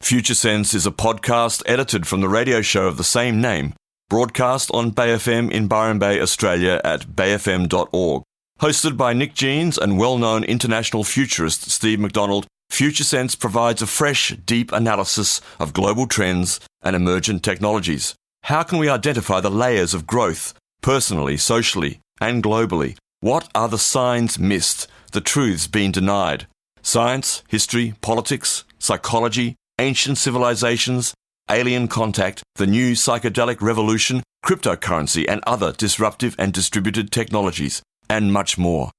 Future Sense is a podcast edited from the radio show of the same name, broadcast on Bay FM in Byron Bay, Australia at bayfm.org. Hosted by Nick Jeans and well-known international futurist Steve McDonald, Future Sense provides a fresh, deep analysis of global trends and emergent technologies. How can we identify the layers of growth, personally, socially, and globally? What are the signs missed, the truths being denied? Science, history, politics, psychology, ancient civilizations, alien contact, the new psychedelic revolution, cryptocurrency and other disruptive and distributed technologies, and much more.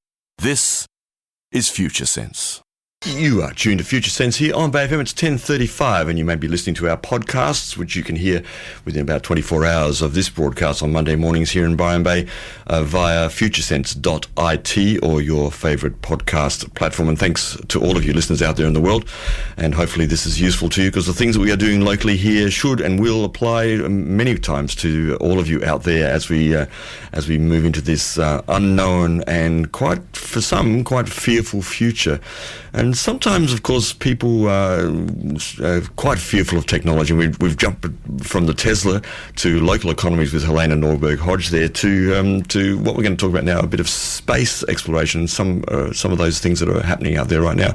This is Future Sense. You are tuned to Future Sense here on Bay FM. It's 10:35 and you may be listening to our podcasts, which you can hear within about 24 hours of this broadcast on Monday mornings here in Byron Bay via futuresense.it or your favourite podcast platform. And thanks to all of you listeners out there in the world. And hopefully this is useful to you, because the things that we are doing locally here should and will apply many times to all of you out there as we move into this unknown and for some quite fearful future. And sometimes, of course, people are quite fearful of technology. We've jumped from the Tesla to local economies with Helena Norberg-Hodge there to what we're going to talk about now, a bit of space exploration, some of those things that are happening out there right now.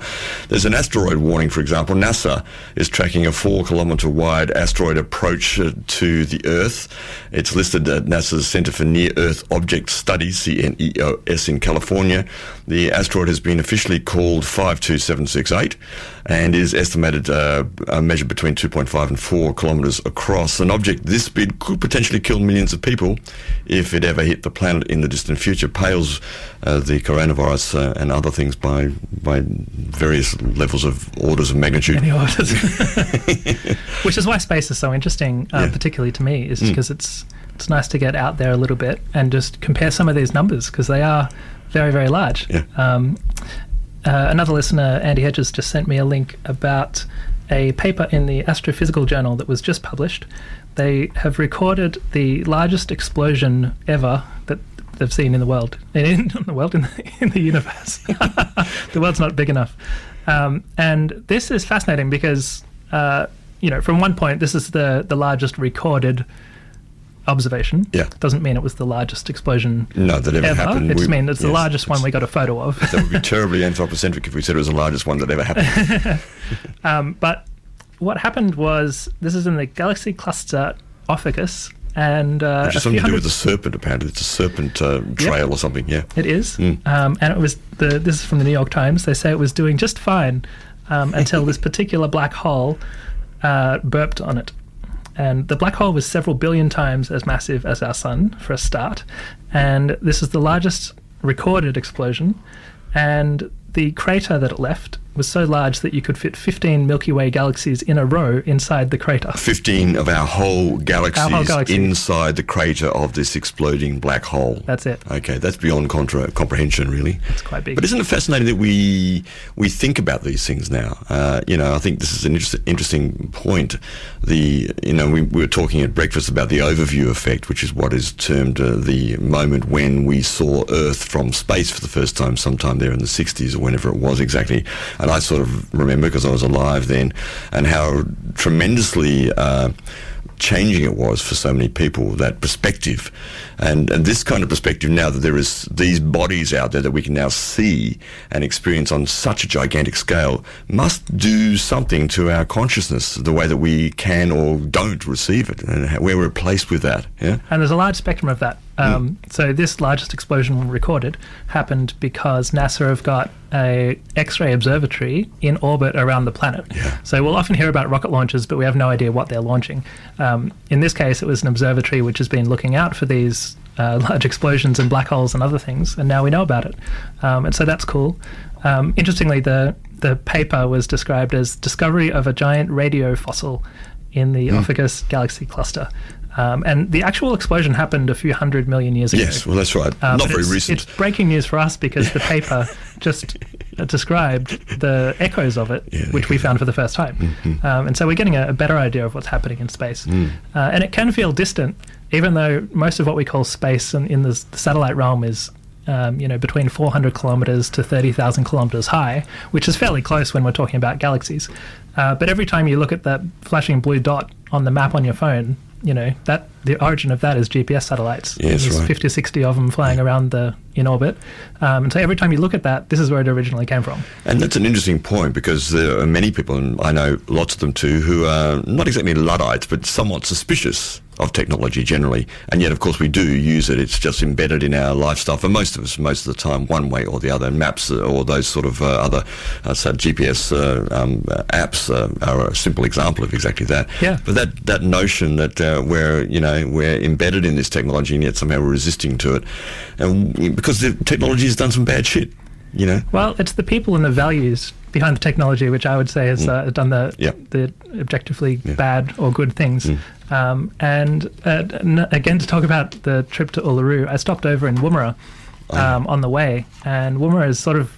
There's an asteroid warning, for example. NASA is tracking a 4-kilometre wide asteroid approach to the Earth. It's listed at NASA's Center for Near-Earth Object Studies, CNEOS, in California. The asteroid has been officially called 52768 and is estimated measured between 2.5 and 4 kilometres across. An object this big could potentially kill millions of people if it ever hit the planet in the distant future. Pales the coronavirus and other things by various levels of orders of magnitude. Many orders. Which is why space is so interesting, particularly to me, is because it's nice to get out there a little bit and just compare some of these numbers, because they are very, very large. Yeah. Another listener, Andy Hedges, just sent me a link about a paper in the Astrophysical Journal that was just published. They have recorded the largest explosion ever that they've seen in the world. In the universe. The world's not big enough. And this is fascinating because, from one point, this is the largest recorded observation. Yeah. Doesn't mean it was the largest explosion that ever happened. It just means it's the largest one we got a photo of. That would be terribly anthropocentric if we said it was the largest one that ever happened. But what happened was, this is in the galaxy cluster Ophiuchus, and which is something to do with the serpent, apparently. It's a serpent trail or something, yeah. It is. And it was this is from the New York Times. They say it was doing just fine until this particular black hole burped on it. And the black hole was several billion times as massive as our sun, for a start. And this is the largest recorded explosion. And the crater that it left was so large that you could fit 15 Milky Way galaxies in a row inside the crater. 15 of our whole galaxies inside the crater of this exploding black hole. That's it. Okay, that's beyond comprehension, really. It's quite big. But isn't it fascinating that we think about these things now? I think this is an interesting point. We were talking at breakfast about the overview effect, which is what is termed the moment when we saw Earth from space for the first time, sometime there in the 60s or whenever it was exactly. And I sort of remember, because I was alive then, and how tremendously changing it was for so many people, that perspective. And this kind of perspective now, that there is these bodies out there that we can now see and experience on such a gigantic scale, must do something to our consciousness, the way that we can or don't receive it, and where we're placed with that. Yeah? And there's a large spectrum of that. So this largest explosion recorded happened because NASA have got a X-ray observatory in orbit around the planet. Yeah. So we'll often hear about rocket launches, but we have no idea what they're launching. In this case, it was an observatory which has been looking out for these large explosions and black holes and other things, and now we know about it. And so that's cool. Interestingly, the paper was described as discovery of a giant radio fossil in the Ophiuchus galaxy cluster. And the actual explosion happened a few 100 million years ago. Yes, well, that's right. Not very recent. It's breaking news for us because the paper just described the echoes of it, which we found for the first time. Mm-hmm. And so we're getting a better idea of what's happening in space. And it can feel distant, even though most of what we call space in the satellite realm is between 400 kilometres to 30,000 kilometres high, which is fairly close when we're talking about galaxies. But every time you look at that flashing blue dot on the map on your phone, that the origin of that is GPS satellites. Yes, There's right. 50 or 60 of them flying around in orbit. And so every time you look at that, this is where it originally came from. And that's an interesting point, because there are many people, and I know lots of them too, who are not exactly Luddites, but somewhat suspicious of technology generally. And yet, of course, we do use it. It's just embedded in our lifestyle for most of us, most of the time, one way or the other. Maps or those sort of other GPS apps are a simple example of exactly that. Yeah. But that notion that we're embedded in this technology and yet somehow we're resisting to it, and because the technology has done some bad shit. Well, it's the people and the values behind the technology, which I would say has done the objectively bad or good things. And again, to talk about the trip to Uluru, I stopped over in Woomera on the way, and Woomera is sort of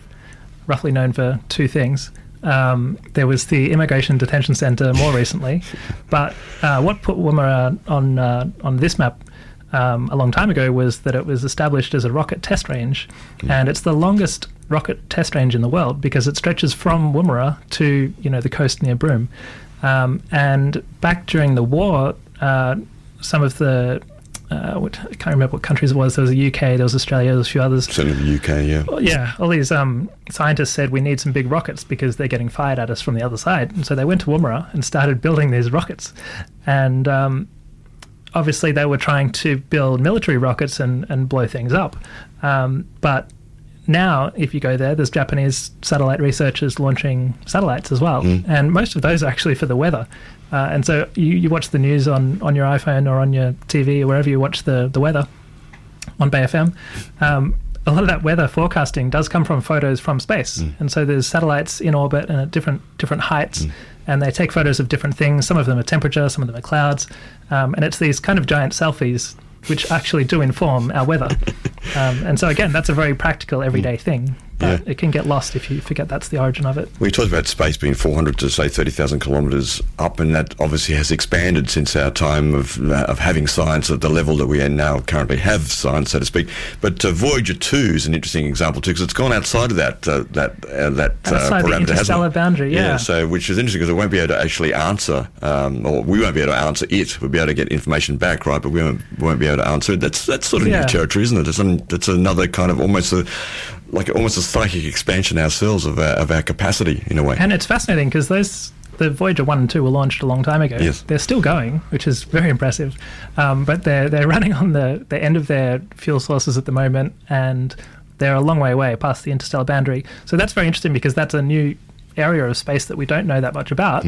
roughly known for two things. There was the immigration detention centre more recently, but what put Woomera on this map a long time ago was that it was established as a rocket test range, and it's the longest rocket test range in the world because it stretches from Woomera to the coast near Broome. And back during the war, some of the I can't remember what countries it was. There was the UK, there was Australia, there was a few others. Certainly the UK, yeah. Well, yeah, all these scientists said we need some big rockets because they're getting fired at us from the other side. And so they went to Woomera and started building these rockets. And obviously they were trying to build military rockets and blow things up. But now, if you go there, there's Japanese satellite researchers launching satellites as well. And most of those are actually for the weather. And so you watch the news on your iPhone or on your TV or wherever you watch the weather on Bay FM. A lot of that weather forecasting does come from photos from space. And so there's satellites in orbit and at different heights. And they take photos of different things. Some of them are temperature, some of them are clouds. And it's these kind of giant selfies which actually do inform our weather. And so, again, that's a very practical, everyday thing. But it can get lost if you forget that's the origin of it. We talked about space being 400 to, say, 30,000 kilometres up, and that obviously has expanded since our time of having science at the level that we now currently have science, so to speak. But Voyager 2 is an interesting example too, because it's gone outside of that outside parameter, the interstellar boundary, yeah. So, which is interesting because it won't be able to actually answer, or we won't be able to answer it. We'll be able to get information back, right? But we won't be able to answer it. That's sort of new territory, isn't it? It's another kind of almost a psychic expansion ourselves of our capacity in a way. And it's fascinating because the Voyager 1 and 2 were launched a long time ago. Yes. They're still going, which is very impressive. But they're running on the end of their fuel sources at the moment, and they're a long way away past the interstellar boundary. So that's very interesting because that's a new area of space that we don't know that much about.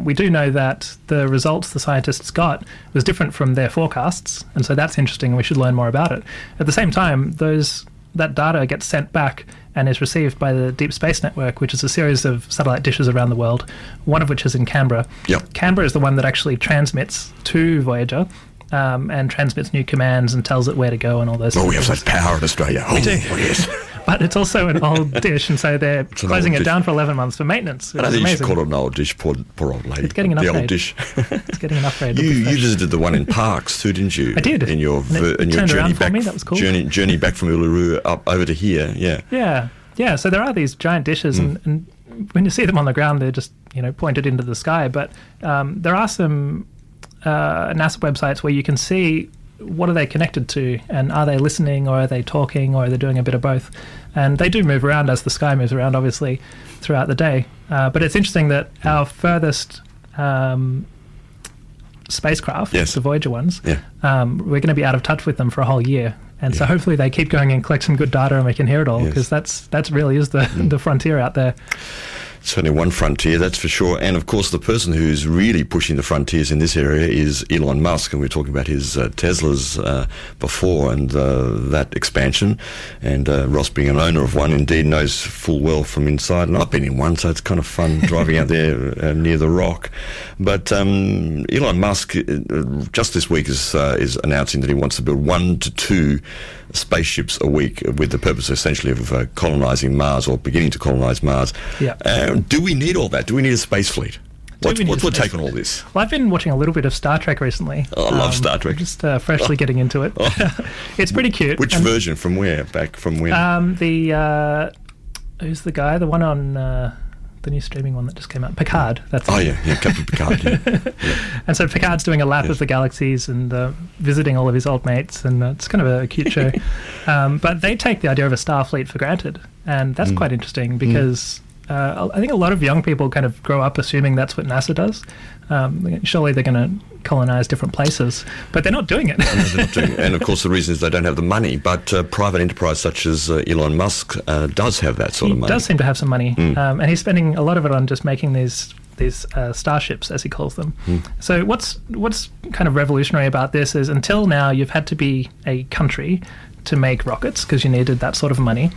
We do know that the results the scientists got was different from their forecasts, and so that's interesting and we should learn more about it. At the same time, that data gets sent back and is received by the Deep Space Network, which is a series of satellite dishes around the world, one of which is in Canberra. Yep. Canberra is the one that actually transmits to Voyager and transmits new commands and tells it where to go and all those things. We have such power in Australia. We do. Yes. But it's also an old dish, and so they're closing it down for 11 months for maintenance. I don't think you should call it an old dish, poor old lady. It's getting an upgrade. The old dish. It's getting an upgrade. You visited the one in Parkes too, didn't you? I did. In your journey back. Me. That was cool. Journey back from Uluru up over to here. Yeah. Yeah. So there are these giant dishes, and when you see them on the ground, they're just pointed into the sky. But there are some NASA websites where you can see what are they connected to, and are they listening, or are they talking, or are they doing a bit of both? And they do move around as the sky moves around, obviously, throughout the day. But it's interesting that our furthest spacecraft, the Voyager ones, we're going to be out of touch with them for a whole year. And so hopefully they keep going and collect some good data and we can hear it all, because that's really is the frontier out there. Certainly one frontier, that's for sure. And of course, the person who's really pushing the frontiers in this area is Elon Musk, and we were talking about his Teslas before, and that expansion. And Ross, being an owner of one, indeed knows full well from inside. And I've been in one, so it's kind of fun driving out there near the rock. But Elon Musk just this week is announcing that he wants to build 1 to 2 spaceships a week with the purpose essentially of colonising Mars, or beginning to colonise Mars. Do we need all that? Do we need a space fleet? What's your take on all this? Well, I've been watching a little bit of Star Trek recently. I love Star Trek. Just freshly getting into it. It's pretty cute. Which version? From where? Back from when? Who's the guy? The one on the new streaming one that just came out? Picard. That's Oh, yeah, Captain Picard. Yeah. And so Picard's doing a lap of the galaxies and visiting all of his old mates, and it's kind of a cute show. But they take the idea of a Starfleet for granted, and that's quite interesting because I think a lot of young people kind of grow up assuming that's what NASA does. Surely they're going to colonize different places, but they're not doing it. No, they're not doing it. And of course the reason is they don't have the money, but private enterprise such as Elon Musk does have that sort of money. He does seem to have some money, and he's spending a lot of it on just making these starships, as he calls them. So what's kind of revolutionary about this is until now you've had to be a country to make rockets because you needed that sort of money.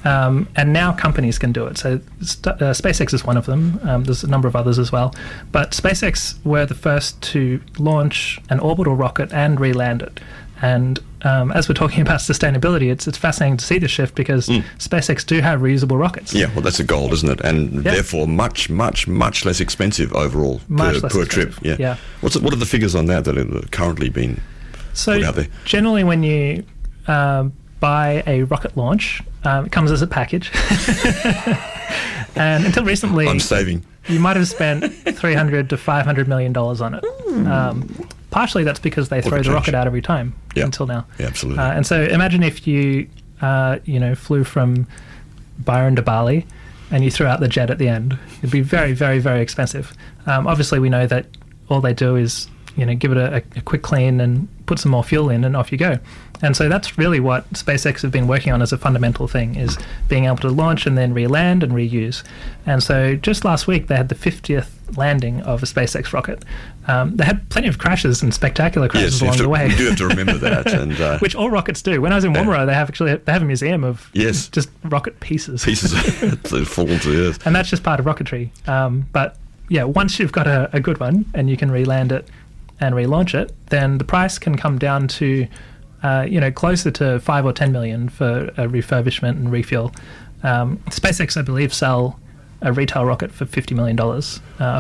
And now companies can do it. So SpaceX is one of them. There's a number of others as well. But SpaceX were the first to launch an orbital rocket and re-land it. And as we're talking about sustainability, it's fascinating to see the shift because SpaceX do have reusable rockets. Yeah, well, that's a goal, isn't it? And therefore much, much, much less expensive overall per trip. Yeah. What are the figures on that are currently being put out there? Generally, when you buy a rocket launch, it comes as a package. And until recently, I'm saving. You might have spent $300 to $500 million on it. Partially that's because they throw the rocket out every time until now. Yeah, absolutely. And so imagine if you, flew from Byron to Bali and you threw out the jet at the end. It'd be very, very, very expensive. Obviously, we know that all they do is give it a quick clean and put some more fuel in and off you go. And so that's really what SpaceX have been working on as a fundamental thing, is being able to launch and then re-land and reuse. And so just last week they had the 50th landing of a SpaceX rocket. They had plenty of crashes and spectacular crashes along the way. You do have to remember that. And, which all rockets do. When I was in Woomera, they have a museum of just rocket pieces. Pieces that fall to the earth. And that's just part of rocketry. But yeah, once you've got a good one and you can re-land it and relaunch it, then the price can come down to closer to 5 or 10 million for a refurbishment and refuel. SpaceX, I believe, sell a retail rocket for $50 million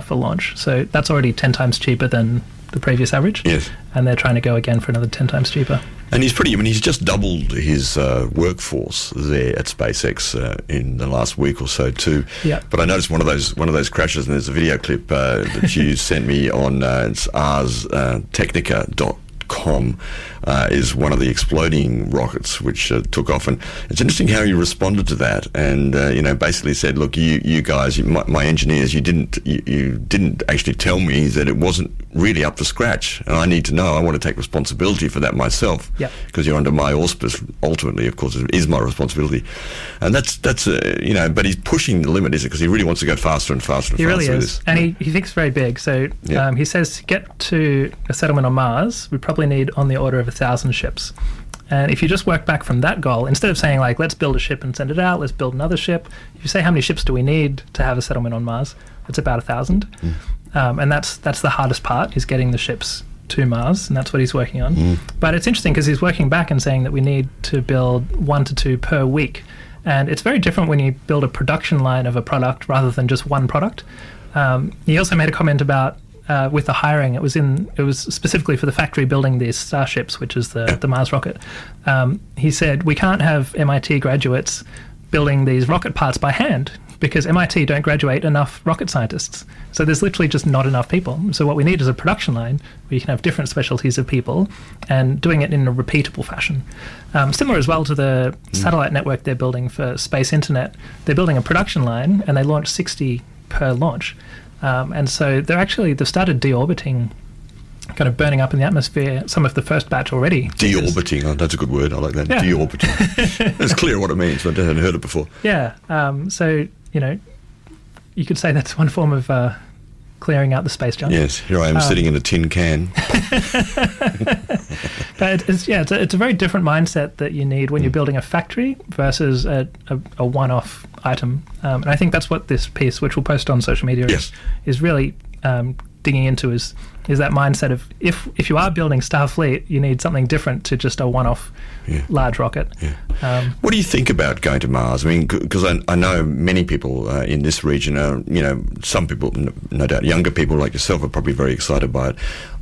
for launch. So that's already 10 times cheaper than the previous average. Yes. And they're trying to go again for another 10 times cheaper. And he's just doubled his workforce there at SpaceX in the last week or so too. Yeah. But I noticed one of those crashes, and there's a video clip that you sent me on it's arstechnica.com. Is one of the exploding rockets which took off, and it's interesting how you responded to that, and basically said, look, you guys, my engineers, you didn't actually tell me that it wasn't really up to scratch, and I need to know. I want to take responsibility for that myself, because you're under my auspice. Ultimately, of course, it is my responsibility, and that's but he's pushing the limit, is it? Because he really wants to go faster and faster and faster. He really is, and he thinks very big. So he says to get to a settlement on Mars, we probably need on the order of 1,000 ships. And if you just work back from that goal, instead of saying like, let's build a ship and send it out, let's build another ship, if you say how many ships do we need to have a settlement on Mars, it's about 1,000. And that's the hardest part, is getting the ships to Mars, and that's what he's working on. But it's interesting because he's working back and saying that we need to build 1 to 2 per week. And it's very different when you build a production line of a product rather than just one product. He also made a comment about with the hiring, it was specifically for the factory building these starships, which is the Mars rocket. He said, we can't have MIT graduates building these rocket parts by hand because MIT don't graduate enough rocket scientists. So there's literally just not enough people. So what we need is a production line where you can have different specialties of people and doing it in a repeatable fashion. Similar as well to the satellite network they're building for space internet. They're building a production line and they launch 60 per launch. And so they've started deorbiting, kind of burning up in the atmosphere, some of the first batch already. Deorbiting, that's a good word. I like that. Yeah. Deorbiting. It's clear what it means, but I hadn't heard it before. Yeah. So, you could say that's one form of clearing out the space junk. Yes, here I am sitting in a tin can. But it's a very different mindset that you need when you're building a factory versus a one-off item. And I think that's what this piece, which we'll post on social media, is really digging into is that mindset of if you are building Starfleet, you need something different to just a one-off large rocket. Yeah. What do you think about going to Mars? I mean, because I know many people in this region are, some people, no doubt younger people like yourself, are probably very excited by it.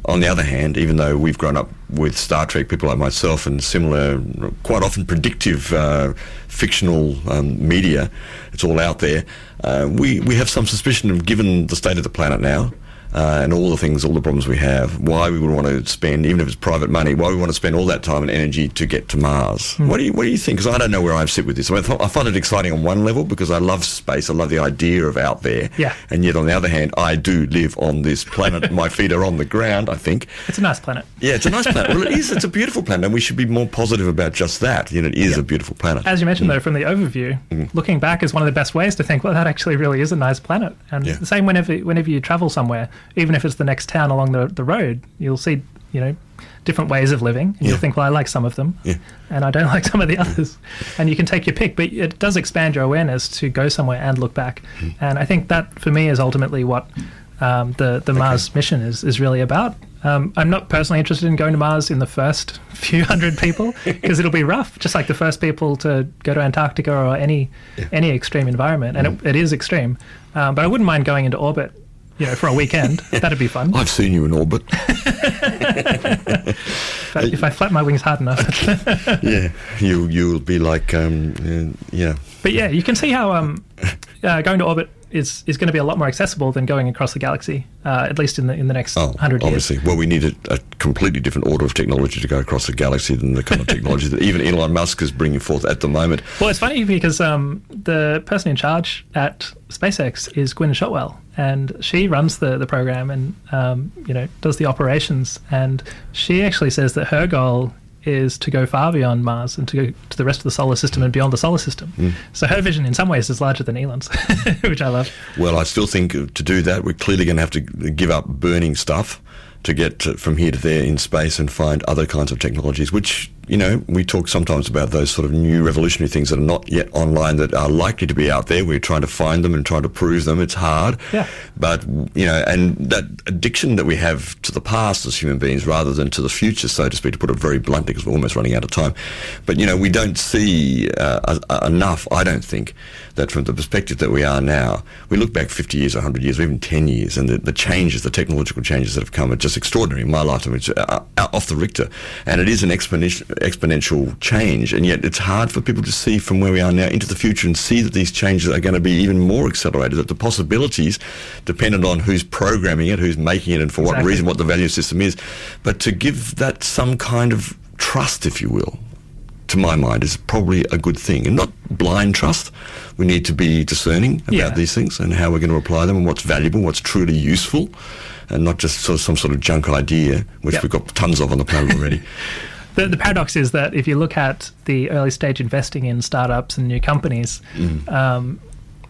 On the other hand, even though we've grown up with Star Trek, people like myself and similar, quite often predictive fictional media, it's all out there, we have some suspicion of, given the state of the planet now, and all the problems we have, why we would want to spend, even if it's private money, why we want to spend all that time and energy to get to Mars. What do you think? Because I don't know where I sit with this. I find it exciting on one level because I love space, I love the idea of out there, and yet on the other hand, I do live on this planet. My feet are on the ground, I think. It's a nice planet. Yeah, it's a nice planet. Well, it is. It's a beautiful planet, and we should be more positive about just that. It is a beautiful planet. As you mentioned, though, from the overview, looking back is one of the best ways to think, well, that actually really is a nice planet. And the same whenever you travel somewhere, even if it's the next town along the road, you'll see, different ways of living, and you'll think, well, I like some of them, and I don't like some of the others. And you can take your pick, but it does expand your awareness to go somewhere and look back. And I think that, for me, is ultimately what the Mars mission is really about. I'm not personally interested in going to Mars in the first few hundred people, because it'll be rough, just like the first people to go to Antarctica or any extreme environment, and it is extreme. But I wouldn't mind going into orbit, for a weekend. That'd be fun. I've seen you in orbit. If I flap my wings hard enough. You'll be like, But you can see how going to orbit is going to be a lot more accessible than going across the galaxy, at least in the next 100 years. Obviously. Well, we need a completely different order of technology to go across the galaxy than the kind of technology that even Elon Musk is bringing forth at the moment. Well, it's funny because the person in charge at SpaceX is Gwynne Shotwell, and she runs the program and does the operations, and she actually says that her goal is to go far beyond Mars and to go to the rest of the solar system and beyond the solar system. So her vision in some ways is larger than Elon's, which I love. Well, I still think to do that, we're clearly going to have to give up burning stuff to get from here to there in space and find other kinds of technologies, which, we talk sometimes about those sort of new revolutionary things that are not yet online that are likely to be out there. We're trying to find them and trying to prove them. It's hard. Yeah. But, and that addiction that we have to the past as human beings rather than to the future, so to speak, to put it very bluntly, because we're almost running out of time. But, we don't see enough, I don't think, that from the perspective that we are now, we look back 50 years, 100 years, or even 10 years, and the changes, the technological changes that have come are just extraordinary in my lifetime. It's off the Richter. And it is an exponential change, and yet it's hard for people to see from where we are now into the future and see that these changes are going to be even more accelerated, that the possibilities, dependent on who's programming it, who's making it, and for what reason, what the value system is, but to give that some kind of trust, if you will, to my mind, is probably a good thing, and not blind trust. We need to be discerning about these things and how we're going to apply them and what's valuable, what's truly useful, and not just some sort of junk idea, which we've got tons of on the planet already. The paradox is that if you look at the early stage investing in startups and new companies,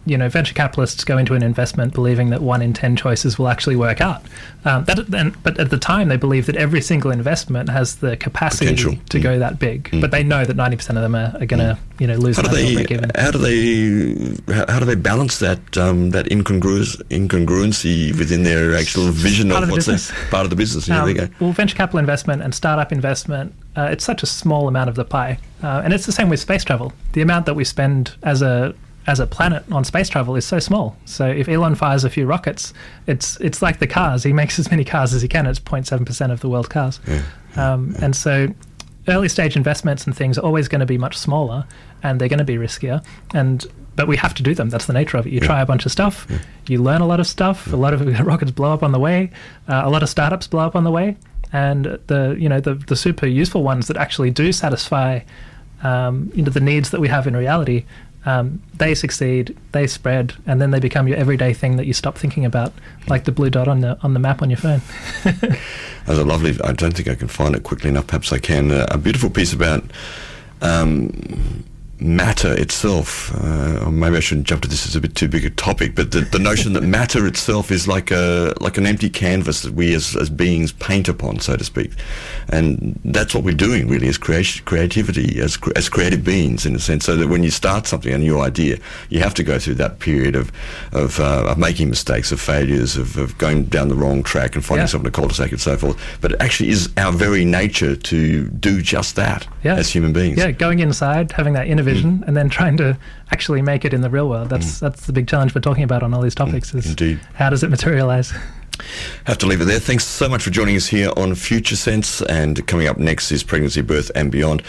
venture capitalists go into an investment believing that 1 in 10 choices will actually work out. But at the time, they believe that every single investment has the capacity to go that big. But they know that 90% of them are going to lose money or break even. How do they balance that incongruency within their actual vision of what's part of the business? Well, venture capital investment and startup investment, it's such a small amount of the pie. And it's the same with space travel. The amount that we spend as a planet on space travel is so small. So if Elon fires a few rockets, it's like the cars. He makes as many cars as he can. It's 0.7% of the world's cars. And so early stage investments and things are always going to be much smaller, and they're going to be riskier. But we have to do them. That's the nature of it. You try a bunch of stuff, you learn a lot of stuff. A lot of rockets blow up on the way. A lot of startups blow up on the way. And the super useful ones that actually do satisfy the needs that we have in reality, they succeed, they spread, and then they become your everyday thing that you stop thinking about, like the blue dot on the map on your phone. There's a lovely, I don't think I can find it quickly enough, perhaps I can, a beautiful piece about matter itself, or maybe I shouldn't jump to this, it's a bit too big a topic, but the notion that matter itself is like an empty canvas that we as beings paint upon, so to speak. And that's what we're doing really as creativity, as creative beings in a sense, so that when you start something, a new idea, you have to go through that period of making mistakes, of failures, of going down the wrong track and finding something to cul-de-sac and so forth. But it actually is our very nature to do just that as human beings. Yeah, going inside, having that inner vision, and then trying to actually make it in the real world. That's the big challenge we're talking about on all these topics is indeed. How does it materialize? Have to leave it there. Thanks so much for joining us here on Future Sense, and coming up next is Pregnancy, Birth and Beyond.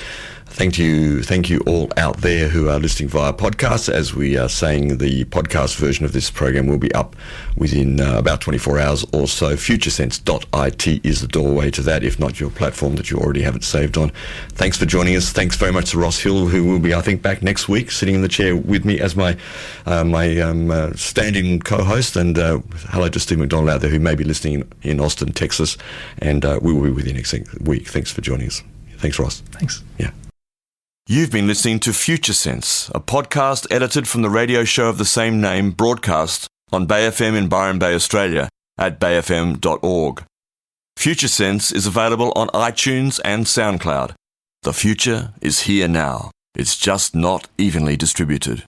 Thank you all out there who are listening via podcasts. As we are saying, the podcast version of this program will be up within about 24 hours or so. FutureSense.it is the doorway to that, if not your platform that you already have it saved on. Thanks for joining us. Thanks very much to Ross Hill, who will be, I think, back next week, sitting in the chair with me as my stand-in co-host. And hello to Steve McDonald out there, who may be listening in Austin, Texas. And we will be with you next week. Thanks for joining us. Thanks, Ross. Thanks. Yeah. You've been listening to Future Sense, a podcast edited from the radio show of the same name, broadcast on Bay FM in Byron Bay, Australia, at bayfm.org. Future Sense is available on iTunes and SoundCloud. The future is here now. It's just not evenly distributed.